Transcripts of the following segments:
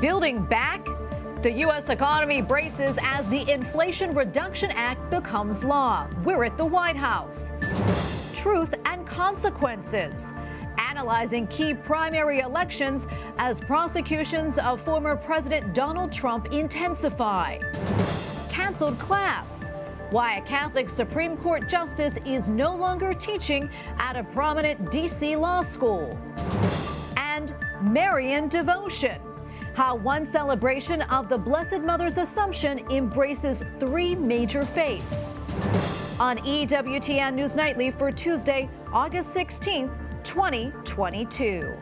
Building back? The U.S. economy braces as the Inflation Reduction Act becomes law. We're at the White House. Truth and consequences. Analyzing key primary elections as prosecutions of former President Donald Trump intensify. Canceled class. Why a Catholic Supreme Court justice is no longer teaching at a prominent D.C. law school. And Marian devotion. How one celebration of the Blessed Mother's Assumption embraces three major faiths. On EWTN News Nightly for Tuesday, August 16th, 2022.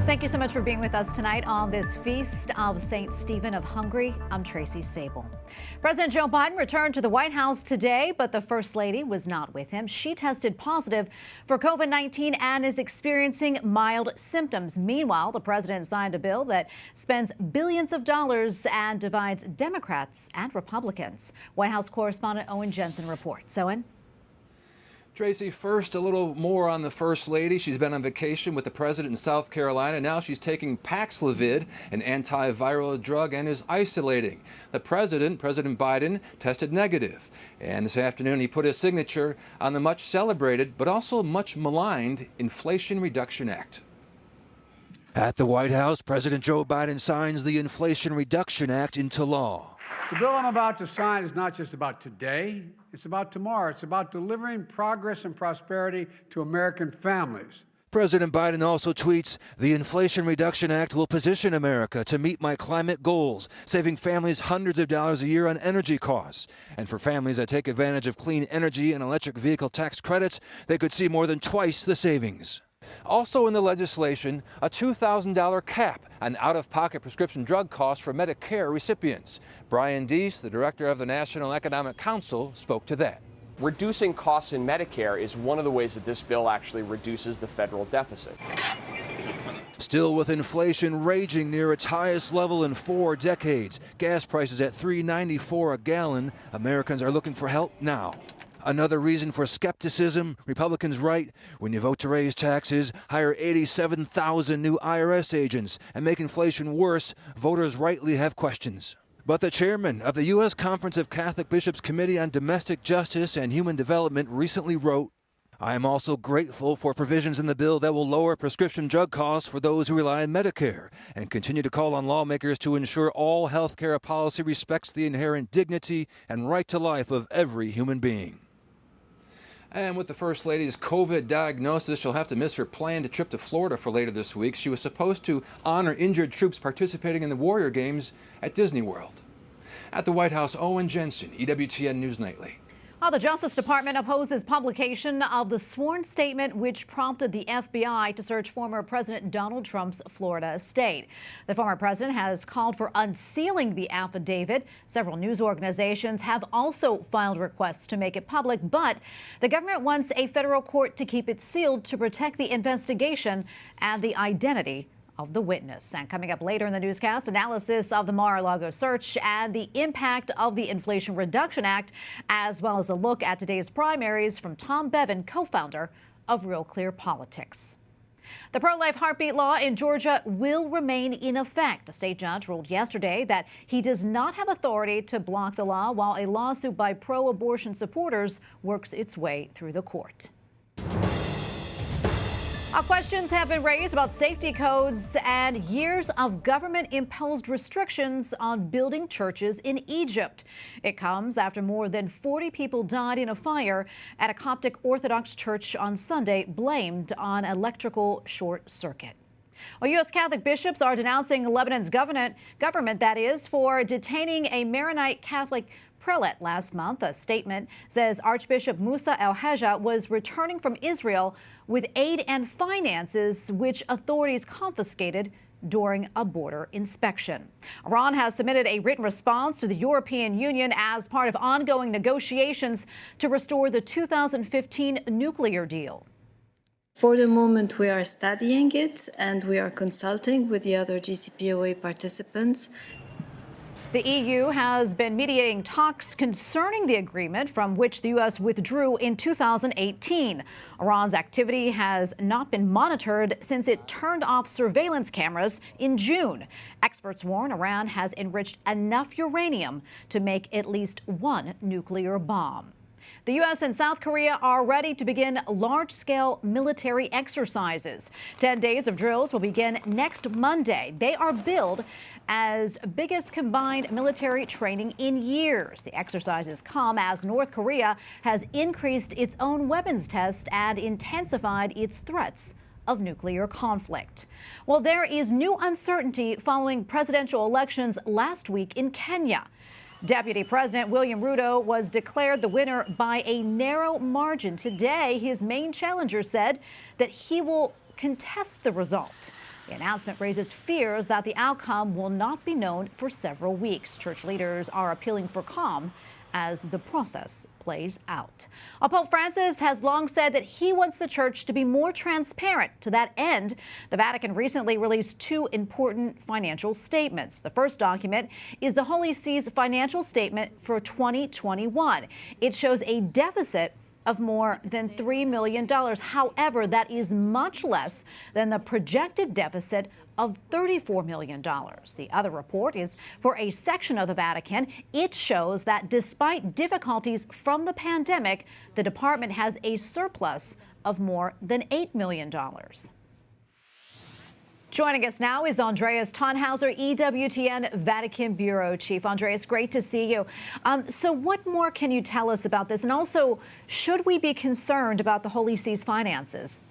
Thank you so much for being with us tonight on this feast of St. Stephen of Hungary. I'm Tracy Sable. President Joe Biden returned to the White House today, but the First Lady was not with him. She tested positive for COVID-19 and is experiencing mild symptoms. Meanwhile, the president signed a bill that spends billions of dollars and divides Democrats and Republicans. White House correspondent Owen Jensen reports. Owen? Tracy, first, a little more on the First Lady. She's been on vacation with the president in South Carolina. Now she's taking Paxlovid, an antiviral drug, and is isolating. The President Biden, tested negative. And this afternoon, he put his signature on the much celebrated, but also much maligned Inflation Reduction Act. At the White House, President Joe Biden signs the Inflation Reduction Act into law. The bill I'm about to sign is not just about today, it's about tomorrow. It's about delivering progress and prosperity to American families. President Biden also tweets, "The Inflation Reduction Act will position America to meet my climate goals, saving families hundreds of dollars a year on energy costs. And for families that take advantage of clean energy and electric vehicle tax credits, they could see more than twice the savings." Also in the legislation, a $2,000 cap on out-of-pocket prescription drug costs for Medicare recipients. Brian Deese, the director of the National Economic Council, spoke to that. Reducing costs in Medicare is one of the ways that this bill actually reduces the federal deficit. Still with inflation raging near its highest level in 4 decades, gas prices at $3.94 a gallon, Americans are looking for help now. Another reason for skepticism, Republicans write, when you vote to raise taxes, hire 87,000 new IRS agents, and make inflation worse, voters rightly have questions. But the chairman of the U.S. Conference of Catholic Bishops Committee on Domestic Justice and Human Development recently wrote, "I am also grateful for provisions in the bill that will lower prescription drug costs for those who rely on Medicare and continue to call on lawmakers to ensure all health care policy respects the inherent dignity and right to life of every human being." And with the First Lady's COVID diagnosis, she'll have to miss her planned trip to Florida for later this week. She was supposed to honor injured troops participating in the Warrior Games at Disney World. At the White House, Owen Jensen, EWTN News Nightly. Well, the Justice Department opposes publication of the sworn statement which prompted the FBI to search former President Donald Trump's Florida estate. The former president has called for unsealing the affidavit. Several news organizations have also filed requests to make it public, but the government wants a federal court to keep it sealed to protect the investigation and the identity of the witness. And coming up later in the newscast, analysis of the Mar-a-Lago search and the impact of the Inflation Reduction Act, as well as a look at today's primaries from Tom Bevan, co-founder of Real Clear Politics. The pro-life heartbeat law in Georgia will remain in effect. A state judge ruled yesterday that he does not have authority to block the law while a lawsuit by pro-abortion supporters works its way through the court. Questions have been raised about safety codes and years of government-imposed restrictions on building churches in Egypt. It comes after more than 40 people died in a fire at a Coptic Orthodox church on Sunday, blamed on electrical short circuit. Well, U.S. Catholic bishops are denouncing Lebanon's government, that is, for detaining a Maronite Catholic prelate last month. A statement says Archbishop Musa El-Hajja was returning from Israel with aid and finances which authorities confiscated during a border inspection. Iran has submitted a written response to the European Union as part of ongoing negotiations to restore the 2015 nuclear deal. For the moment, we are studying it and we are consulting with the other JCPOA participants. The EU has been mediating talks concerning the agreement from which the U.S. withdrew in 2018. Iran's activity has not been monitored since it turned off surveillance cameras in June. Experts warn Iran has enriched enough uranium to make at least one nuclear bomb. The U.S. and South Korea are ready to begin large-scale military exercises. 10 days of drills will begin next Monday. They are billed as biggest combined military training in years. The exercises come as North Korea has increased its own weapons tests and intensified its threats of nuclear conflict. Well, there is new uncertainty following presidential elections last week in Kenya. Deputy President William Ruto was declared the winner by a narrow margin. Today, his main challenger said that he will contest the result. The announcement raises fears that the outcome will not be known for several weeks. Church leaders are appealing for calm as the process plays out. Pope Francis has long said that he wants the church to be more transparent. To that end, the Vatican recently released two important financial statements. The first document is the Holy See's financial statement for 2021. It shows a deficit of more than $3 million. However, that is much less than the projected deficit of $34 million. The other report is for a section of the Vatican. It shows that despite difficulties from the pandemic, the department has a surplus of more than $8 million. Joining us now is Andreas Thonhauser, EWTN Vatican Bureau Chief. Andreas, great to see you. So what more can you tell us about this? And also, should we be concerned about the Holy See's finances?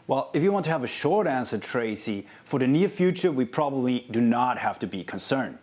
Well, if you want to have a short answer, Tracy, for the near future, we probably do not have to be concerned.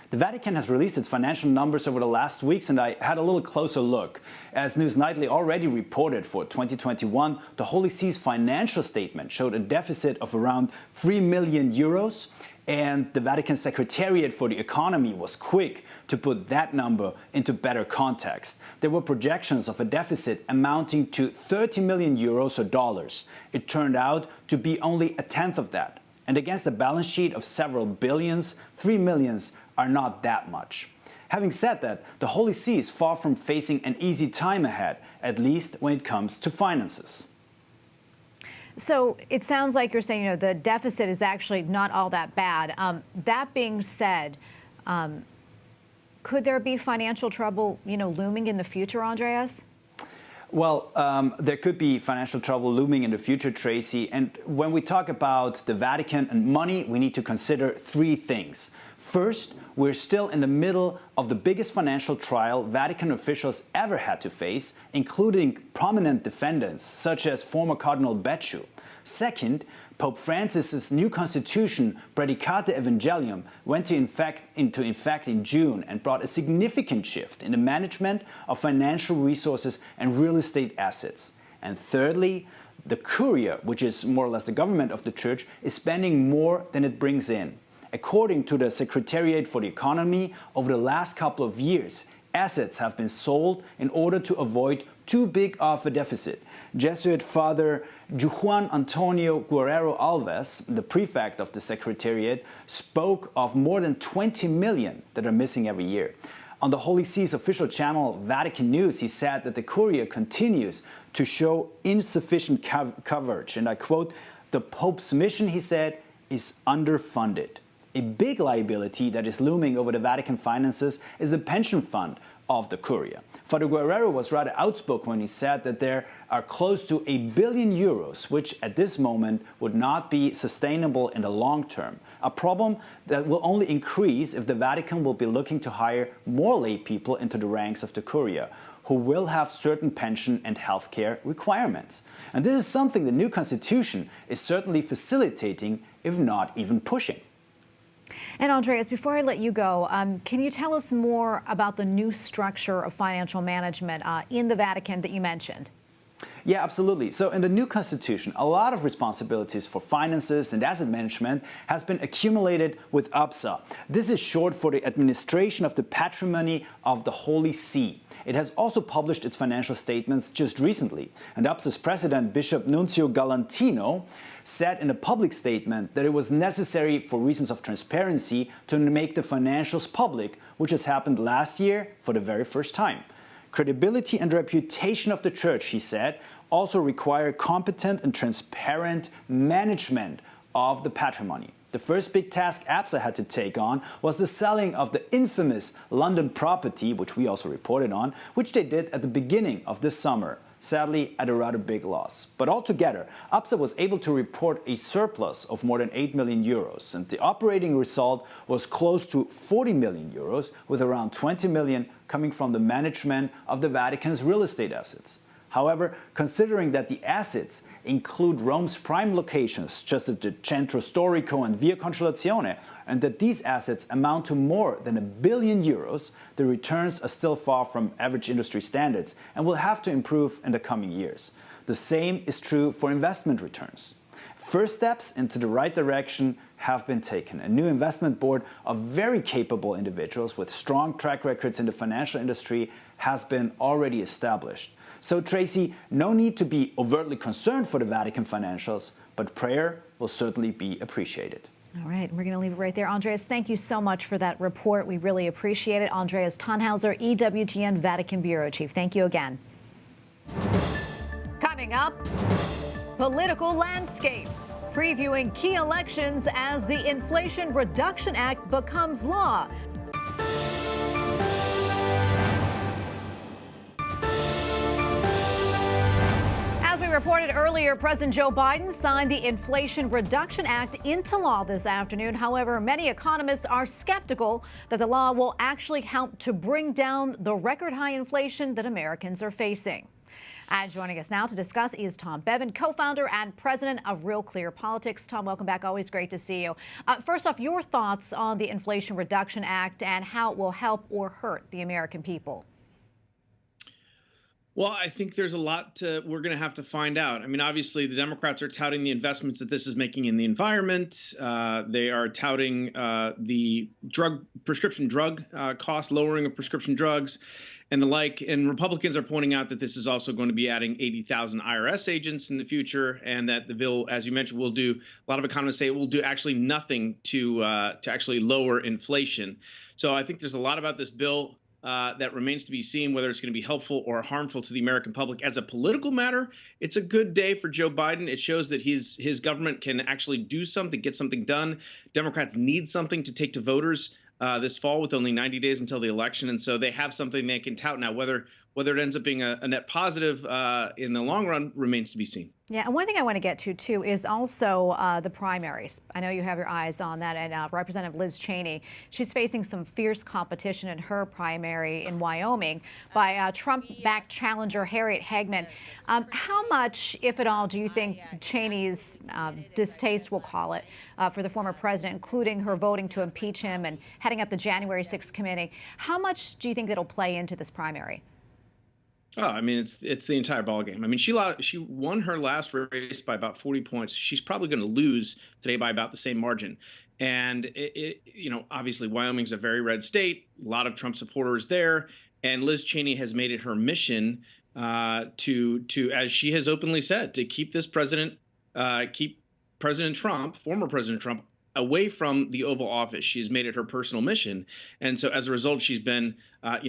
The Vatican has released its financial numbers over the last weeks, and I had a little closer look. As News Nightly already reported for 2021, the Holy See's financial statement showed a deficit of around 3 million euros, and the Vatican Secretariat for the Economy was quick to put that number into better context. There were projections of a deficit amounting to 30 million euros or dollars. It turned out to be only a tenth of that. And against a balance sheet of several billions, 3 millions are not that much. Having said that, the Holy See is far from facing an easy time ahead, at least when it comes to finances. So it sounds like you're saying, the deficit is actually not all that bad. That being said, could there be financial trouble, looming in the future, Andreas? Well, there could be financial trouble looming in the future, Tracy. And when we talk about the Vatican and money, we need to consider three things. First, we're still in the middle of the biggest financial trial Vatican officials ever had to face, including prominent defendants such as former Cardinal Becciu. Second, Pope Francis's new constitution, Predicate Evangelium, went into effect in June and brought a significant shift in the management of financial resources and real estate assets. And thirdly, the Curia, which is more or less the government of the Church, is spending more than it brings in. According to the Secretariat for the Economy, over the last couple of years, assets have been sold in order to avoid too big of a deficit. Jesuit Father Juan Antonio Guerrero Alves, the prefect of the Secretariat, spoke of more than 20 million that are missing every year. On the Holy See's official channel, Vatican News, he said that the Curia continues to show insufficient coverage. And I quote, "The Pope's mission," he said, "is underfunded." A big liability that is looming over the Vatican finances is the pension fund of the Curia. Father Guerrero was rather outspoken when he said that there are close to €1 billion, which at this moment would not be sustainable in the long term. A problem that will only increase if the Vatican will be looking to hire more lay people into the ranks of the Curia, who will have certain pension and healthcare requirements. And this is something the new constitution is certainly facilitating, if not even pushing. And Andreas, before I let you go, can you tell us more about the new structure of financial management in the Vatican that you mentioned? Yeah, absolutely. So in the new constitution, a lot of responsibilities for finances and asset management has been accumulated with ABSA. This is short for the administration of the patrimony of the Holy See. it has also published its financial statements just recently. And UPS's president, Bishop Nunzio Galantino, said in a public statement that it was necessary for reasons of transparency to make the financials public, which has happened last year for the very first time. Credibility and reputation of the church, he said, also require competent and transparent management of the patrimony. The first big task APSA had to take on was the selling of the infamous London property, which we also reported on, which they did at the beginning of this summer, sadly at a rather big loss. But altogether, APSA was able to report a surplus of more than 8 million euros, and the operating result was close to 40 million euros, with around 20 million coming from the management of the Vatican's real estate assets. However, considering that the assets include Rome's prime locations, just as the Centro Storico and Via Consolazione, and that these assets amount to more than €1 billion, the returns are still far from average industry standards and will have to improve in the coming years. The same is true for investment returns. First steps into the right direction have been taken. A new investment board of very capable individuals with strong track records in the financial industry has been already established. So, Tracy, no need to be overtly concerned for the Vatican financials, but prayer will certainly be appreciated. All right, we're going to leave it right there. Andreas, thank you so much for that report. We really appreciate it. Andreas Thonhauser, EWTN Vatican Bureau Chief. Thank you again. Coming up, political landscape. Previewing key elections as the Inflation Reduction Act becomes law. As we reported earlier, President Joe Biden signed the Inflation Reduction Act into law this afternoon. However, many economists are skeptical that the law will actually help to bring down the record high inflation that Americans are facing. And joining us now to discuss is Tom Bevan, co-founder and president of Real Clear Politics. Tom, welcome back. Always great to see you. First off, your thoughts on the Inflation Reduction Act and how it will help or hurt the American people. Well, I think there's a lot we're going to have to find out. I mean, obviously, the Democrats are touting the investments that this is making in the environment. They are touting the prescription drug cost, lowering of prescription drugs and the like. And Republicans are pointing out that this is also going to be adding 80,000 IRS agents in the future, and that the bill, as you mentioned, will do, a lot of economists say it will do actually nothing to actually lower inflation. So I think there's a lot about this bill that remains to be seen, whether it's going to be helpful or harmful to the American public. As a political matter, it's a good day for Joe Biden. It shows that his government can actually do something, get something done. Democrats need something to take to voters this fall with only 90 days until the election. And so they have something they can tout now. Whether it ends up being a net positive in the long run remains to be seen. Yeah, and one thing I want to get to, too, is also the primaries. I know you have your eyes on that. And Representative Liz Cheney, she's facing some fierce competition in her primary in Wyoming by Trump-backed challenger Harriet Hagman. How much, if at all, do you think Cheney's distaste, we'll call it, for the former president, including her voting to impeach him and heading up the January 6th committee, how much do you think that'll play into this primary? Oh, I mean, it's the entire ballgame. I mean, she won her last race by about 40 points. She's probably going to lose today by about the same margin. And obviously, Wyoming's a very red state. A lot of Trump supporters there, and Liz Cheney has made it her mission to, as she has openly said, to keep this president, keep President Trump, former President Trump, away from the Oval Office. She's made it her personal mission. And so as a result, she's been,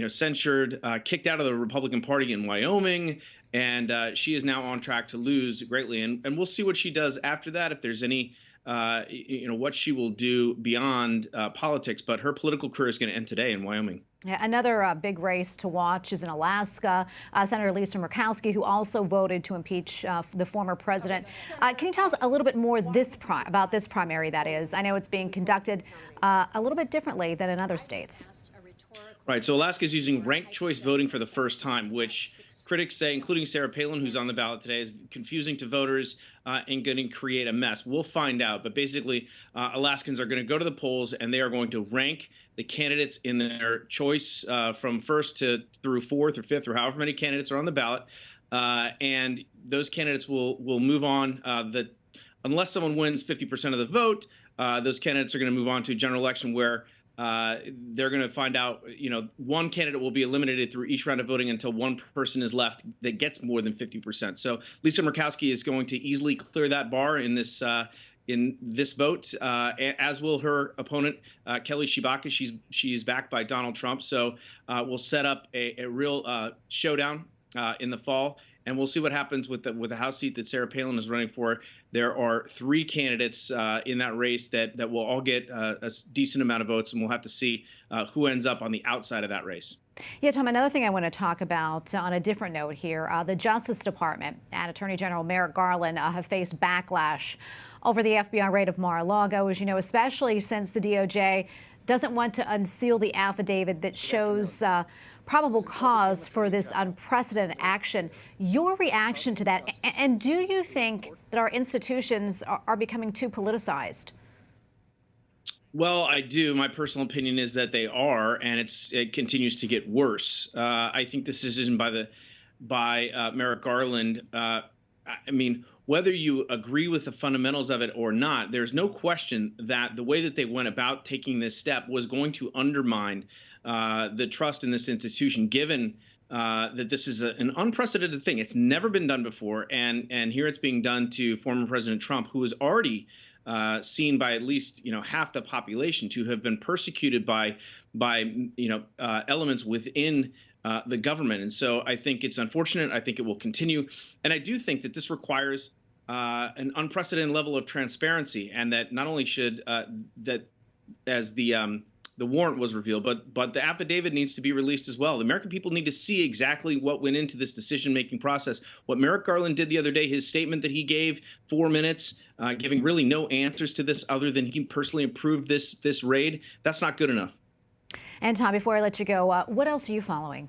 censured, kicked out of the Republican Party in Wyoming, and she is now on track to lose greatly. And we'll see what she does after that, if there's any, what she will do beyond politics. But her political career is going to end today in Wyoming. Yeah, another big race to watch is in Alaska. Senator Lisa Murkowski, who also voted to impeach the former president. Can you tell us a little bit more about this primary, that is? I know it's being conducted a little bit differently than in other states. Right. So Alaska is using ranked choice voting for the first time, which critics say, including Sarah Palin, who's on the ballot today, is confusing to voters and going to create a mess. We'll find out. But basically, Alaskans are going to go to the polls and they are going to rank the candidates in their choice from first through fourth or fifth or however many candidates are on the ballot. And those candidates will move on. Unless someone wins 50% of the vote, those candidates are going to move on to a general election where they're going to find out, one candidate will be eliminated through each round of voting until one person is left that gets more than 50%. So Lisa Murkowski is going to easily clear that bar in this vote, as will her opponent, Kelly Tshibaka. She's backed by Donald Trump. So we'll set up a real showdown in the fall. And we'll see what happens with the House seat that Sarah Palin is running for. There are 3 candidates in that race that will all get a decent amount of votes, and we'll have to see who ends up on the outside of that race. Yeah, Tom, another thing I want to talk about on a different note here, the Justice Department and Attorney General Merrick Garland have faced backlash over the FBI raid of Mar-a-Lago, as you know, especially since the DOJ doesn't want to unseal the affidavit that shows probable cause for this unprecedented action. Your reaction to that, and do you think that our institutions are becoming too politicized? Well, I do. My personal opinion is that they are, and it continues to get worse. I think this decision by Merrick Garland, I mean, whether you agree with the fundamentals of it or not, there's no question that the way that they went about taking this step was going to undermine the trust in this institution, given that this is an unprecedented thing. It's never been done before, and here it's being done to former President Trump, who is already seen by at least half the population to have been persecuted by elements within the government. And so I think it's unfortunate. I think it will continue, and I do think that this requires an unprecedented level of transparency, and that not only should that as the warrant was revealed, but the affidavit needs to be released as well. The American people need to see exactly what went into this decision-making process. What Merrick Garland did the other day, his statement that he gave, 4 minutes, giving really no answers to this other than he personally approved this raid, that's not good enough. And Tom, before I let you go, what else are you following?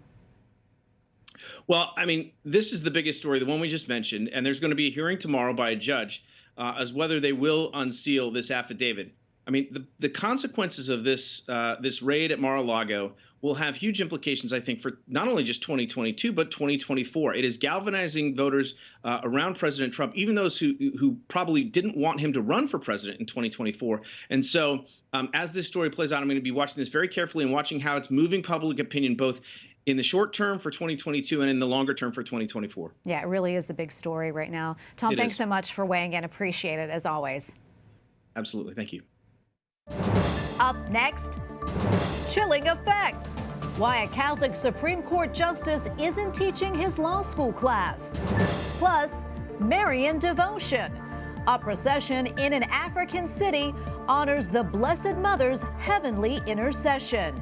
Well, I mean, this is the biggest story, the one we just mentioned, and there's going to be a hearing tomorrow by a judge as whether they will unseal this affidavit. I mean, the consequences of this raid at Mar-a-Lago will have huge implications, I think, for not only just 2022, but 2024. It is galvanizing voters around President Trump, even those who probably didn't want him to run for president in 2024. And so as this story plays out, I'm going to be watching this very carefully and watching how it's moving public opinion, both in the short term for 2022 and in the longer term for 2024. Yeah, it really is the big story right now. Tom, thanks so much for weighing in. Appreciate it, as always. Absolutely. Thank you. Up next, chilling effects. Why a Catholic Supreme Court justice isn't teaching his law school class. Plus, Marian devotion. A procession in an African city honors the Blessed Mother's heavenly intercession.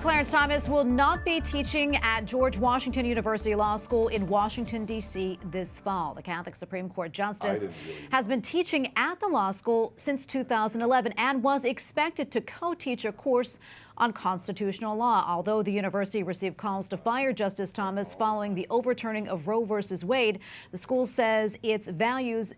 Clarence Thomas will not be teaching at George Washington University Law School in Washington, D.C. this fall. The Catholic Supreme Court justice has been teaching at the law school since 2011 and was expected to co-teach a course on constitutional law. Although the university received calls to fire Justice Thomas following the overturning of Roe versus Wade, the school says it values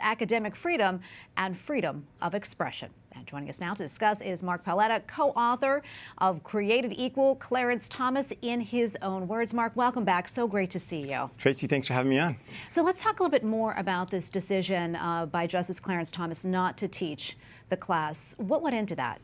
academic freedom and freedom of expression. And joining us now to discuss is Mark Paoletta, co-author of Created Equal, Clarence Thomas in his own words. Mark, welcome back. So great to see you. Tracy, thanks for having me on. So let's talk a little bit more about this decision by Justice Clarence Thomas not to teach the class. What went into that?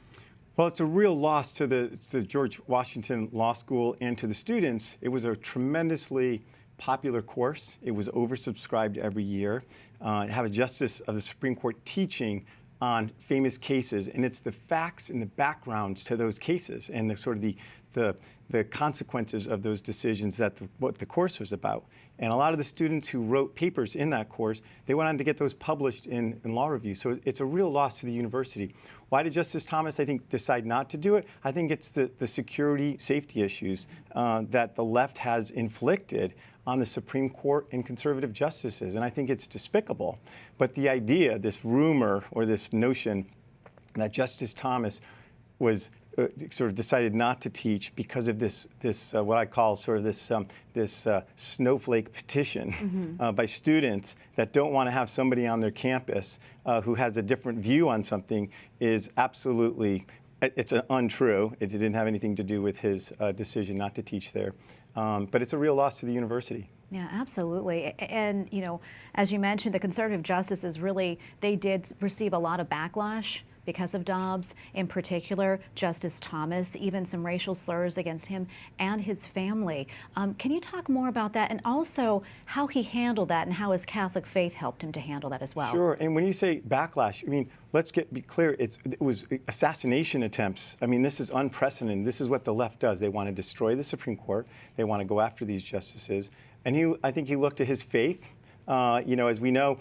Well, it's a real loss to the George Washington Law School and to the students. It was a tremendously popular course. It was oversubscribed every year. Have a justice of the Supreme Court teaching on famous cases, and it's the facts and the backgrounds to those cases and the sort of the consequences of those decisions that what the course was about. And a lot of the students who wrote papers in that course, they went on to get those published in law reviews. So it's a real loss to the university. Why did Justice Thomas, I think, decide not to do it? I think it's the security, safety issues that the left has inflicted on the Supreme Court and conservative justices, and I think it's despicable. But the idea, this rumor or this notion that Justice Thomas was sort of decided not to teach because of this what I call sort of this snowflake petition by students that don't want to have somebody on their campus who has a different view on something is absolutely, it's untrue. It didn't have anything to do with his decision not to teach there. But it's a real loss to the university. Yeah, absolutely. And, as you mentioned, the conservative justices they did receive a lot of backlash because of Dobbs, in particular, Justice Thomas, even some racial slurs against him and his family. Can you talk more about that, and also how he handled that and how his Catholic faith helped him to handle that as well? Sure. And when you say backlash, I mean, let's be clear. It was assassination attempts. I mean, this is unprecedented. This is what the left does. They want to destroy the Supreme Court. They want to go after these justices. And I think he looked to his faith. As we know,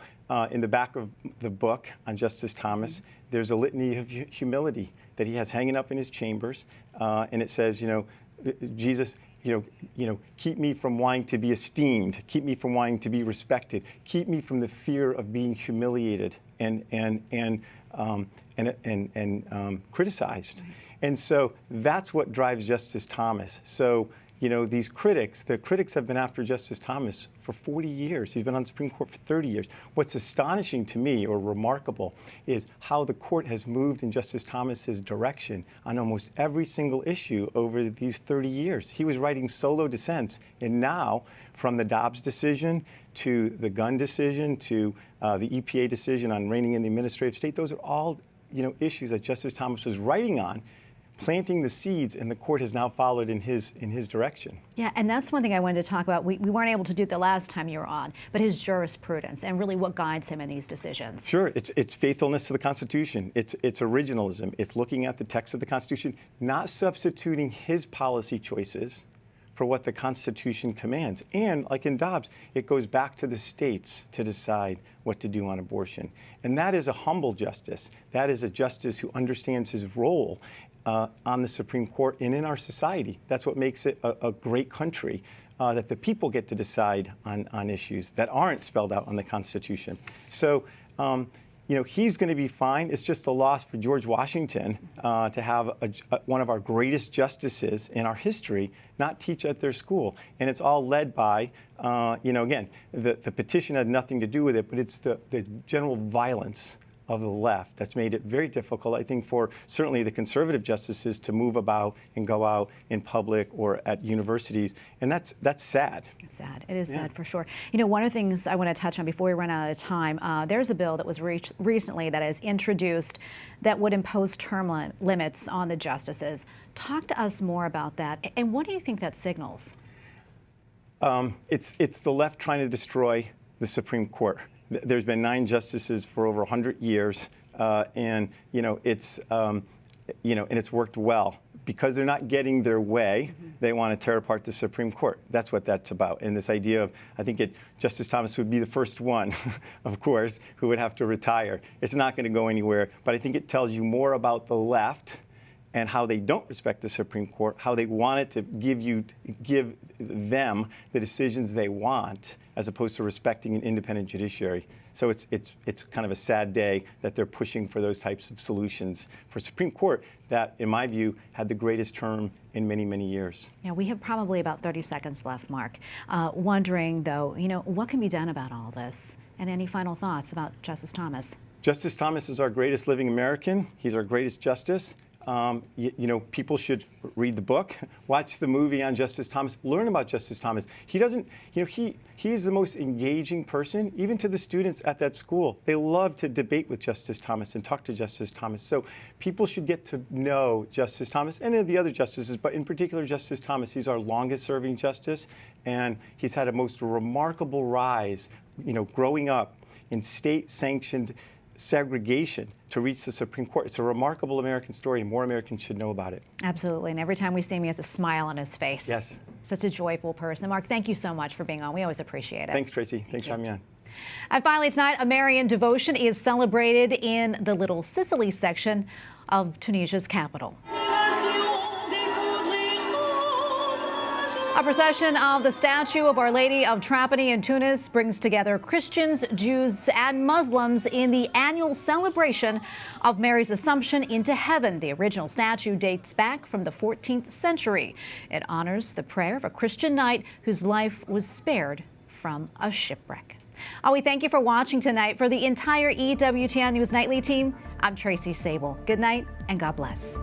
in the back of the book on Justice Thomas, there's a litany of humility that he has hanging up in his chambers, and it says, Jesus, keep me from wanting to be esteemed, keep me from wanting to be respected, keep me from the fear of being humiliated and criticized. And so that's what drives Justice Thomas. So, the critics have been after Justice Thomas for 40 years. He's been on the Supreme Court for 30 years. What's astonishing to me, or remarkable, is how the court has moved in Justice Thomas's direction on almost every single issue over these 30 years. He was writing solo dissents, and now, from the Dobbs decision to the gun decision to the EPA decision on reining in the administrative state, those are all issues that Justice Thomas was writing on, planting the seeds, and the court has now followed in his direction. Yeah, and that's one thing I wanted to talk about. We weren't able to do it the last time you were on, but his jurisprudence and really what guides him in these decisions. Sure, it's faithfulness to the Constitution. It's originalism. It's looking at the text of the Constitution, not substituting his policy choices for what the Constitution commands. And like in Dobbs, it goes back to the states to decide what to do on abortion. And that is a humble justice. That is a justice who understands his role on the Supreme Court and in our society. That's what makes it a great country, that the people get to decide on issues that aren't spelled out on the Constitution. So, he's going to be fine. It's just a loss for George Washington to have one of our greatest justices in our history not teach at their school. And it's all led by, again, the petition had nothing to do with it, but it's the general violence of the left that's made it very difficult, I think, for certainly the conservative justices to move about and go out in public or at universities. And that's sad. It's sad. It is sad for sure. One of the things I want to touch on before we run out of time, there's a bill that was recently that is introduced that would impose term limits on the justices. Talk to us more about that. And what do you think that signals? It's the left trying to destroy the Supreme Court. There's been 9 justices for over 100 years, and it's worked well. Because they're not getting their way, they want to tear apart the Supreme Court. That's what that's about. And this idea of, I think Justice Thomas would be the first one, of course, who would have to retire. It's not going to go anywhere, but I think it tells you more about the left and how they don't respect the Supreme Court, how they want it to give them the decisions they want, as opposed to respecting an independent judiciary. So it's kind of a sad day that they're pushing for those types of solutions for Supreme Court that, in my view, had the greatest term in many, many years. Yeah, we have probably about 30 seconds left, Mark. Wondering, though, what can be done about all this? And any final thoughts about Justice Thomas? Justice Thomas is our greatest living American. He's our greatest justice. People should read the book, watch the movie on Justice Thomas, learn about Justice Thomas. He doesn't, he's the most engaging person, even to the students at that school. They love to debate with Justice Thomas and talk to Justice Thomas. So people should get to know Justice Thomas and the other justices, but in particular Justice Thomas. He's our longest serving justice, and he's had a most remarkable rise, growing up in state-sanctioned segregation to reach the Supreme Court. It's a remarkable American story, and more Americans should know about it. Absolutely. And every time we see him, he has a smile on his face. Yes. Such a joyful person. Mark, thank you so much for being on. We always appreciate it. Thanks, Tracy. Thanks for having me on. And finally tonight, a Marian devotion is celebrated in the Little Sicily section of Tunisia's capital. A procession of the statue of Our Lady of Trapani in Tunis brings together Christians, Jews, and Muslims in the annual celebration of Mary's Assumption into heaven. The original statue dates back from the 14th century. It honors the prayer of a Christian knight whose life was spared from a shipwreck. We thank you for watching tonight. For the entire EWTN News Nightly team, I'm Tracy Sable. Good night and God bless.